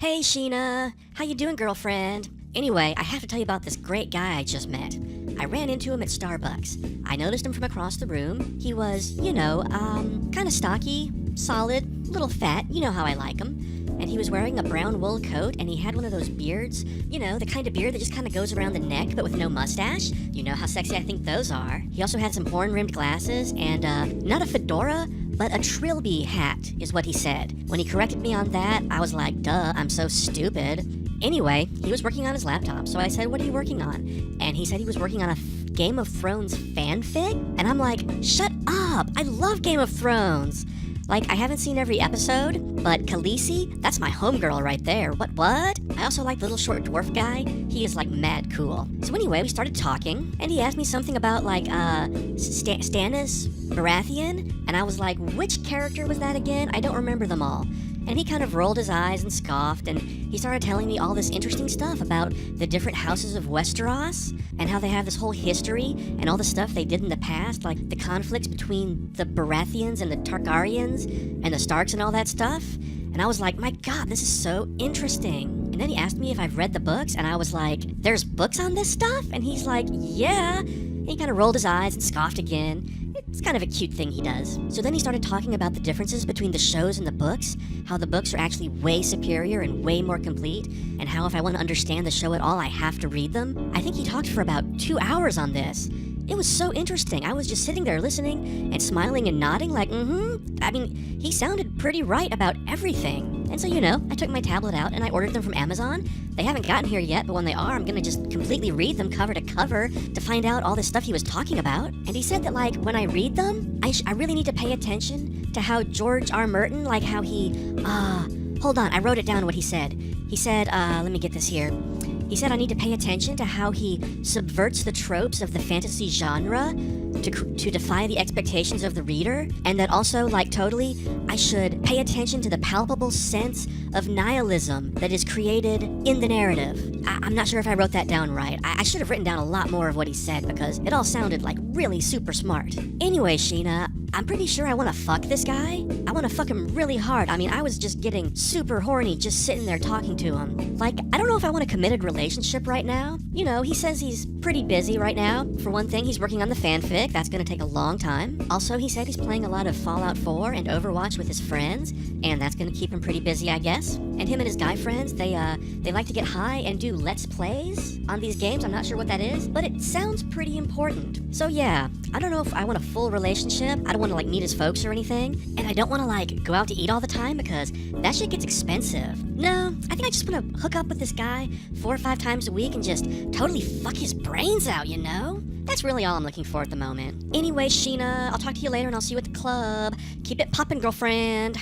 Hey, Sheena. How you doing, girlfriend? Anyway, I have to tell you about this great guy I just met. I ran into him at Starbucks. I noticed him from across the room. He was, kind of stocky, solid, little fat. You know how I like him. And he was wearing a brown wool coat, and he had one of those beards. You know, the kind of beard that just kind of goes around the neck, but with no mustache. You know how sexy I think those are. He also had some horn-rimmed glasses, and, not a fedora, but a trilby hat, is what he said. When he corrected me on that, I was like, duh, I'm so stupid. Anyway, he was working on his laptop, so I said, what are you working on? And he said he was working on a Game of Thrones fanfic? And I'm like, shut up! I love Game of Thrones! Like, I haven't seen every episode, but Khaleesi, that's my homegirl right there. What? I also like the little short dwarf guy. He is, like, mad cool. So anyway, we started talking, and he asked me something about, like, Stannis Baratheon, and I was like, which character was that again? I don't remember them all. And he kind of rolled his eyes and scoffed, and he started telling me all this interesting stuff about the different houses of Westeros, and how they have this whole history, and all the stuff they did in the past, like the conflicts between the Baratheons and the Targaryens, and the Starks and all that stuff. And I was like, my god, this is so interesting. And then he asked me if I've read the books, and I was like, there's books on this stuff? And he's like, yeah. And he kind of rolled his eyes and scoffed again. It's kind of a cute thing he does. So then he started talking about the differences between the shows and the books, how the books are actually way superior and way more complete, and how if I want to understand the show at all, I have to read them. I think he talked for about 2 hours on this. It was so interesting. I was just sitting there listening and smiling and nodding like, I mean, he sounded pretty right about everything. And so, I took my tablet out and I ordered them from Amazon. They haven't gotten here yet, but when they are, I'm gonna just completely read them cover to cover to find out all this stuff he was talking about. And he said that, like, when I read them, I really need to pay attention to how George R. Martin, like how he, hold on, I wrote it down what he said. He said, let me get this here. He said I need to pay attention to how he subverts the tropes of the fantasy genre to defy the expectations of the reader, and that also, like, totally, I should pay attention to the palpable sense of nihilism that is created in the narrative. I'm not sure if I wrote that down right. I should have written down a lot more of what he said because it all sounded, like, really super smart. Anyway, Sheena, I'm pretty sure I want to fuck this guy. I want to fuck him really hard. I mean, I was just getting super horny just sitting there talking to him. Like, I don't know if I want a committed relationship right now. You know, he says he's pretty busy right now. For one thing, he's working on the fanfic. That's gonna take a long time. Also, he said he's playing a lot of Fallout 4 and Overwatch with his friends, and that's gonna keep him pretty busy, I guess. And him and his guy friends, they like to get high and do Let's Plays on these games. I'm not sure what that is, but it sounds pretty important. So yeah, I don't know if I want a full relationship. I don't want to, like, meet his folks or anything, and I don't want to, like, go out to eat all the time because that shit gets expensive. No, I think I just want to hook up with this guy 4 or 5 times a week and just totally fuck his brains out, you know? That's really all I'm looking for at the moment. Anyway, Sheena, I'll talk to you later and I'll see you at the club. Keep it poppin', girlfriend.